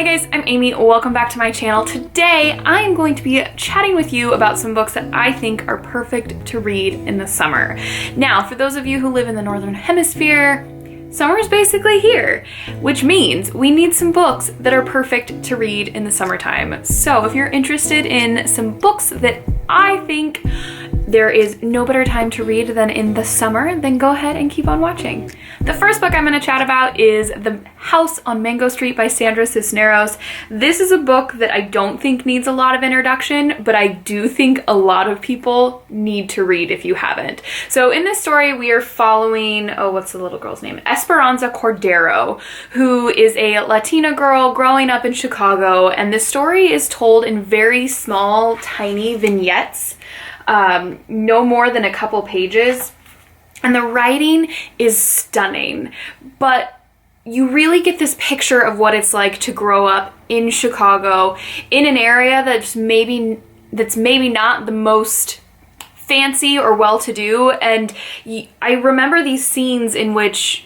Hi guys, I'm Amy. Welcome back to my channel. Today, I am going to be chatting with you about some books that I think are perfect to read in the summer. Now, for those of you who live in the Northern Hemisphere, summer is basically here, which means we need some books that are perfect to read in the summertime. So if you're interested in some books that I think there is no better time to read than in the summer, then go ahead and keep on watching. The first book I'm going to chat about is The House on Mango Street by Sandra Cisneros. This is a book that I don't think needs a lot of introduction, but I do think a lot of people need to read if you haven't. So in this story, we are following, what's the little girl's name? Esperanza Cordero, who is a Latina girl growing up in Chicago, and this story is told in very small, tiny vignettes. No more than a couple pages, and the writing is stunning, but you really get this picture of what it's like to grow up in Chicago in an area that's maybe not the most fancy or well-to-do. And I remember these scenes in which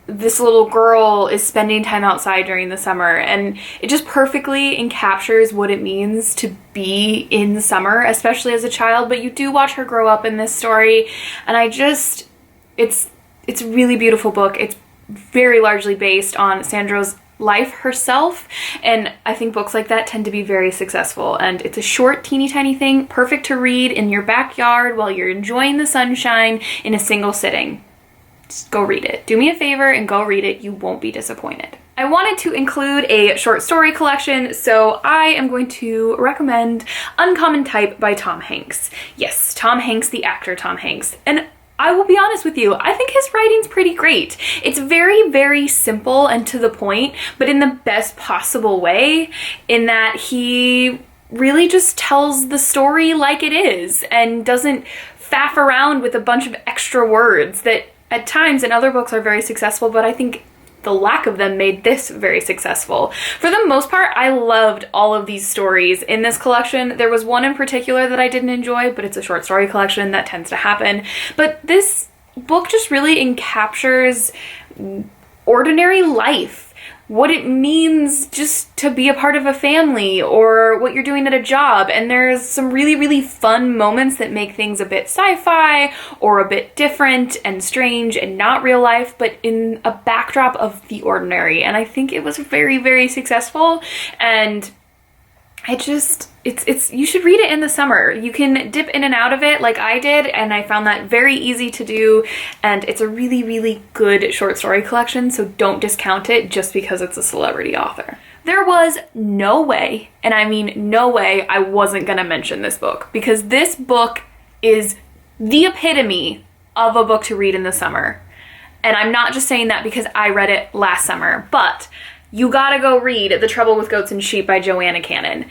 this little girl is spending time outside during the summer, and it just perfectly encaptures what it means to be in summer, especially as a child. But you do watch her grow up in this story, and it's a really beautiful book. It's very largely based on Sandra's life herself, and I think books like that tend to be very successful. And it's a short, teeny tiny thing, perfect to read in your backyard while you're enjoying the sunshine in a single sitting. Just go read it. Do me a favor and go read it. You won't be disappointed. I wanted to include a short story collection, so I am going to recommend Uncommon Type by Tom Hanks. Yes, Tom Hanks, the actor Tom Hanks. And I will be honest with you, I think his writing's pretty great. It's very, very simple and to the point, but in the best possible way, in that he really just tells the story like it is and doesn't faff around with a bunch of extra words that at times in other books are very successful, but I think the lack of them made this very successful. For the most part, I loved all of these stories in this collection. There was one in particular that I didn't enjoy, but it's a short story collection, that tends to happen. But this book just really encaptures ordinary life, what it means just to be a part of a family or what you're doing at a job. And there's some really, really fun moments that make things a bit sci-fi or a bit different and strange and not real life, but in a backdrop of the ordinary. And I think it was very, very successful. And you should read it in the summer. You can dip in and out of it like I did, and I found that very easy to do, and it's a really, really good short story collection, so don't discount it just because it's a celebrity author. There was no way, and I mean no way, I wasn't gonna mention this book, because this book is the epitome of a book to read in the summer. And I'm not just saying that because I read it last summer, but you gotta go read The Trouble with Goats and Sheep by Joanna Cannon.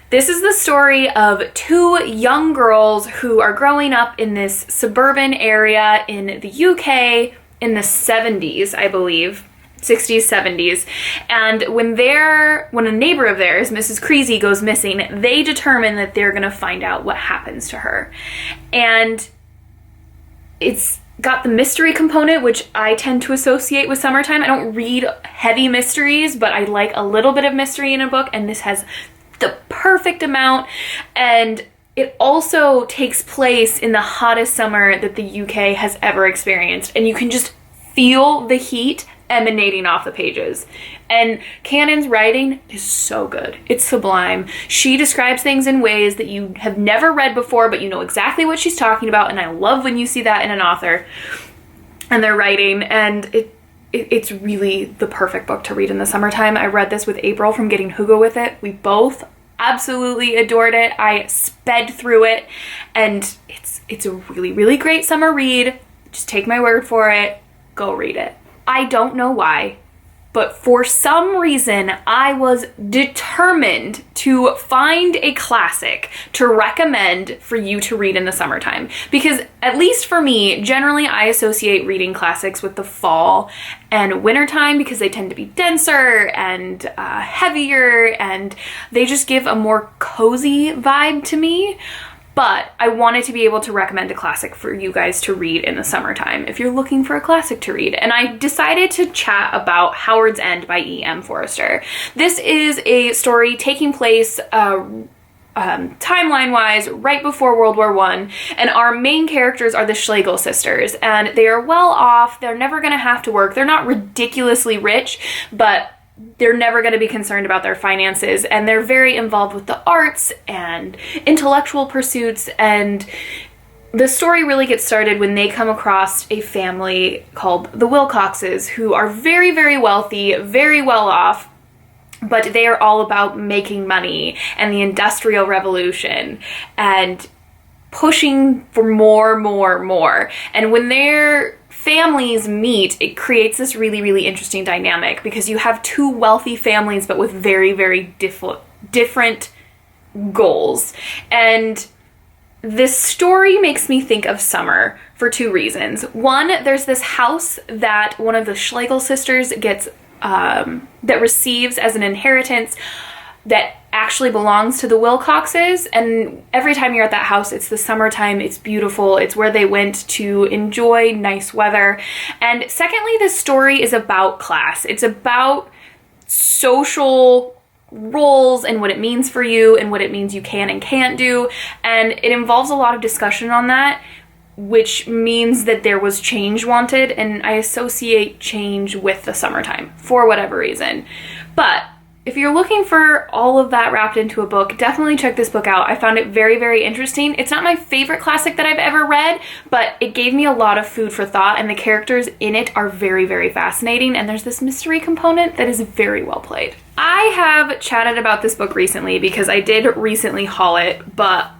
This is the story of two young girls who are growing up in this suburban area in the UK in the 70s, I believe. 60s, 70s. And when a neighbor of theirs, Mrs. Creasy, goes missing, they determine that they're gonna find out what happens to her. And it's got the mystery component, which I tend to associate with summertime. I don't read heavy mysteries, but I like a little bit of mystery in a book, and this has the perfect amount. And it also takes place in the hottest summer that the UK has ever experienced, and you can just feel the heat emanating off the pages. And Cannon's writing is so good. It's sublime. She describes things in ways that you have never read before, but you know exactly what she's talking about, and I love when you see that in an author and their writing. And it's really the perfect book to read in the summertime. I read this with April from Getting Hugo with It. We both absolutely adored it. I sped through it, and it's a really, really great summer read. Just take my word for it. Go read it. I don't know why, but for some reason, I was determined to find a classic to recommend for you to read in the summertime. Because, at least for me, generally I associate reading classics with the fall and wintertime because they tend to be denser and heavier, and they just give a more cozy vibe to me. But I wanted to be able to recommend a classic for you guys to read in the summertime if you're looking for a classic to read. And I decided to chat about Howard's End by E.M. Forster. This is a story taking place timeline-wise right before World War I, and our main characters are the Schlegel sisters, and they are well off. They're never going to have to work. They're not ridiculously rich, but they're never going to be concerned about their finances, and they're very involved with the arts and intellectual pursuits. And the story really gets started when they come across a family called the Wilcoxes, who are very, very wealthy, very well off, but they are all about making money and the Industrial Revolution and pushing for more. And when their families meet, it creates this really, really interesting dynamic, because you have two wealthy families but with very, very different goals. And this story makes me think of summer for two reasons. One, there's this house that one of the Schlegel sisters gets that receives as an inheritance that actually belongs to the Wilcoxes, and every time you're at that house, it's the summertime, it's beautiful, it's where they went to enjoy nice weather. And secondly, this story is about class. It's about social roles and what it means for you and what it means you can and can't do, and it involves a lot of discussion on that, which means that there was change wanted, and I associate change with the summertime for whatever reason. But if you're looking for all of that wrapped into a book, definitely check this book out. I found it very, very interesting. It's not my favorite classic that I've ever read, but it gave me a lot of food for thought, and the characters in it are very, very fascinating, and there's this mystery component that is very well played. I have chatted about this book recently because I did recently haul it, but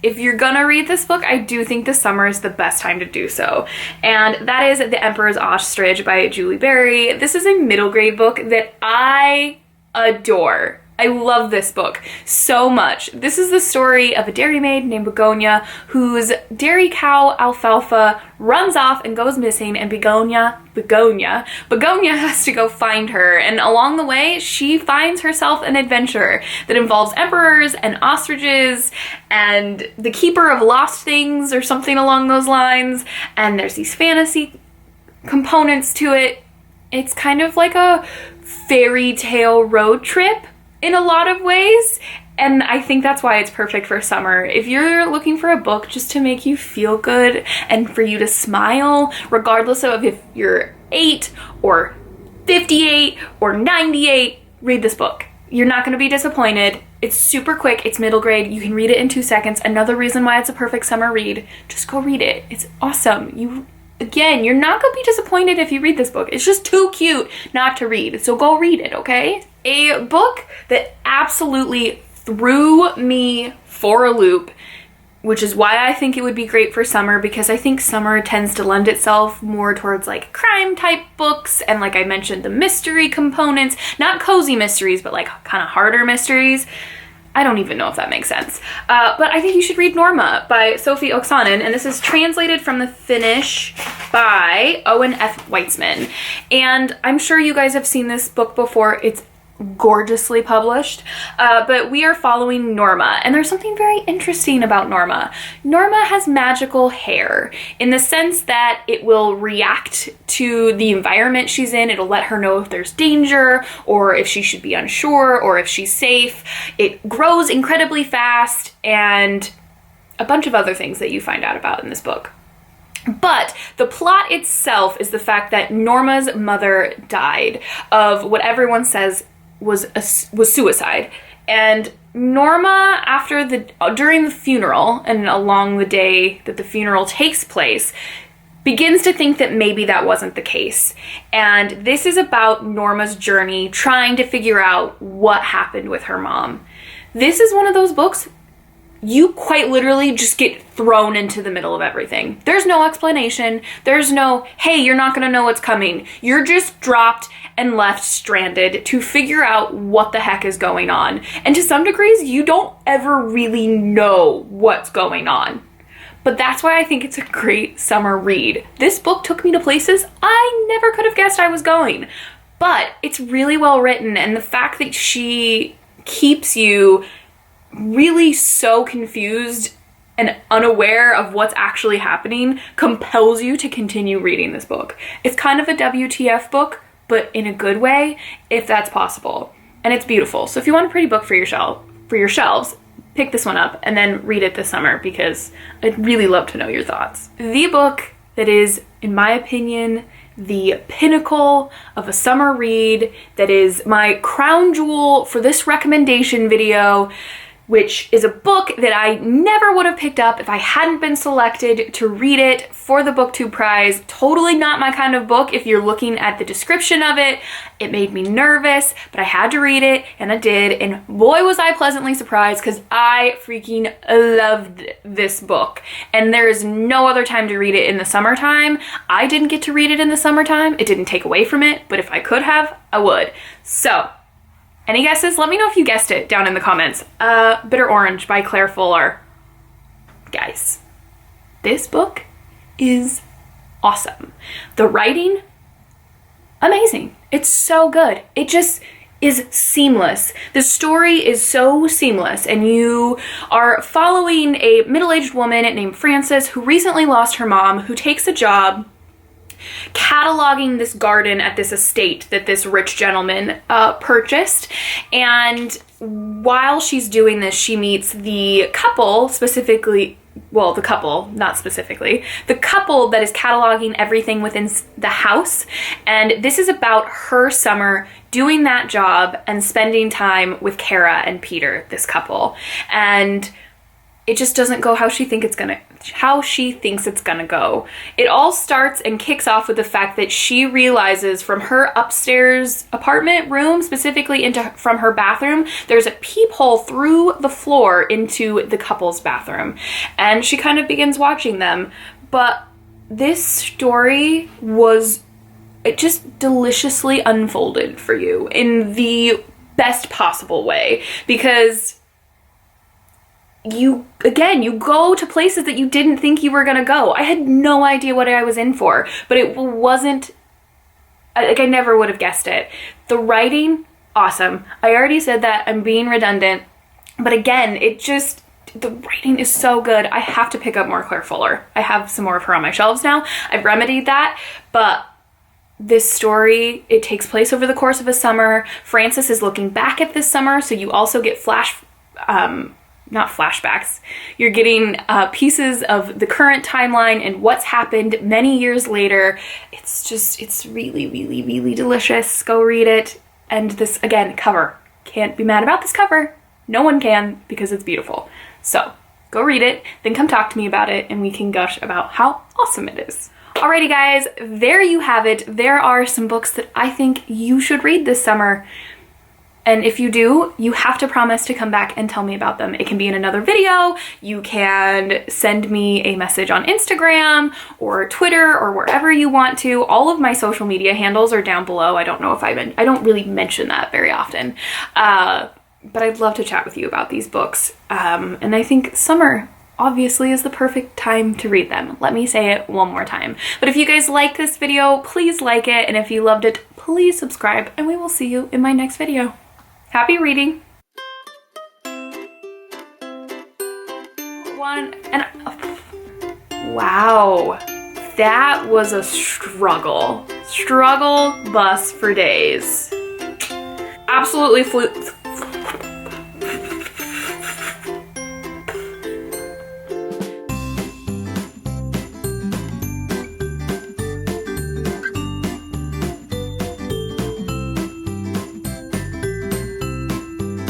if you're gonna read this book, I do think the summer is the best time to do so. And that is The Emperors Ostrich by Julie Berry. This is a middle grade book that I adore. I love this book so much. This is the story of a dairymaid named Begonia whose dairy cow Alfalfa runs off and goes missing, and Begonia has to go find her. And along the way, she finds herself an adventure that involves emperors and ostriches and the keeper of lost things or something along those lines. And there's these fantasy components to it. It's kind of like a fairy tale road trip in a lot of ways, and I think that's why it's perfect for summer. If you're looking for a book just to make you feel good and for you to smile, regardless of if you're 8 or 58 or 98, read this book. You're not going to be disappointed. It's super quick. It's middle grade. You can read it in 2 seconds. Another reason why it's a perfect summer read. Just go read it. It's awesome. Again, you're not going to be disappointed if you read this book. It's just too cute not to read. So go read it, okay? A book that absolutely threw me for a loop, which is why I think it would be great for summer, because I think summer tends to lend itself more towards like crime type books and, like I mentioned, the mystery components. Not cozy mysteries, but like kind of harder mysteries. I don't even know if that makes sense. But I think you should read Norma by Sophie Oksanen, and this is translated from the Finnish by Owen F. Weitzman. And I'm sure you guys have seen this book before. It's gorgeously published, but we are following Norma, and there's something very interesting about Norma. Norma has magical hair in the sense that it will react to the environment she's in. It'll let her know if there's danger or if she should be unsure or if she's safe. It grows incredibly fast, and a bunch of other things that you find out about in this book. But the plot itself is the fact that Norma's mother died of what everyone says was suicide. And Norma, during the funeral and along the day that the funeral takes place, begins to think that maybe that wasn't the case. And this is about Norma's journey trying to figure out what happened with her mom. This is one of those books you quite literally just get thrown into the middle of everything. There's no explanation. There's no, hey, you're not gonna know what's coming. You're just dropped and left stranded to figure out what the heck is going on. And to some degrees, you don't ever really know what's going on. But that's why I think it's a great summer read. This book took me to places I never could have guessed I was going. But it's really well written, and the fact that she keeps you really so confused and unaware of what's actually happening compels you to continue reading this book. It's kind of a WTF book, but in a good way, if that's possible. And it's beautiful. So if you want a pretty book for your shelves, pick this one up and then read it this summer, because I'd really love to know your thoughts. The book that is, in my opinion, the pinnacle of a summer read, that is my crown jewel for this recommendation video, which is a book that I never would have picked up if I hadn't been selected to read it for the BookTube prize. Totally not my kind of book if you're looking at the description of it. It made me nervous, but I had to read it, and I did, and boy was I pleasantly surprised, because I freaking loved this book. And there is no other time to read it in the summertime. I didn't get to read it in the summertime. It didn't take away from it, but if I could have, I would. So, any guesses? Let me know if you guessed it down in the comments. Bitter Orange by Claire Fuller. Guys, this book is awesome. The writing, amazing. It's so good. It just is seamless. The story is so seamless, and you are following a middle-aged woman named Frances who recently lost her mom, who takes a job cataloging this garden at this estate that this rich gentleman purchased. And while she's doing this, she meets the couple, specifically, well, the couple, not specifically, the couple that is cataloging everything within the house. And this is about her summer doing that job and spending time with Kara and Peter, this couple. And it just doesn't go how she thinks it's gonna go. It all starts and kicks off with the fact that she realizes from her upstairs apartment room, specifically from her bathroom, there's a peephole through the floor into the couple's bathroom. And she kind of begins watching them. But this story it just deliciously unfolded for you in the best possible way, because you go to places that you didn't think you were gonna go. I had no idea what I was in for, but it wasn't, like, I never would have guessed it. The writing, awesome. I already said that, I'm being redundant, but again, the writing is so good. I have to pick up more Claire Fuller. I have some more of her on my shelves now. I've remedied that, but this story, it takes place over the course of a summer. Frances is looking back at this summer, so you also get not flashbacks. You're getting pieces of the current timeline and what's happened many years later. It's really, really, really delicious. Go read it. And this, again, cover. Can't be mad about this cover. No one can, because it's beautiful. So go read it, then come talk to me about it, and we can gush about how awesome it is. Alrighty guys, there you have it. There are some books that I think you should read this summer. And if you do, you have to promise to come back and tell me about them. It can be in another video. You can send me a message on Instagram or Twitter or wherever you want to. All of my social media handles are down below. I don't know if I don't really mention that very often. But I'd love to chat with you about these books. And I think summer obviously is the perfect time to read them. Let me say it one more time. But if you guys like this video, please like it. And if you loved it, please subscribe, and we will see you in my next video. Happy reading. Wow, that was a struggle bus for days. Absolutely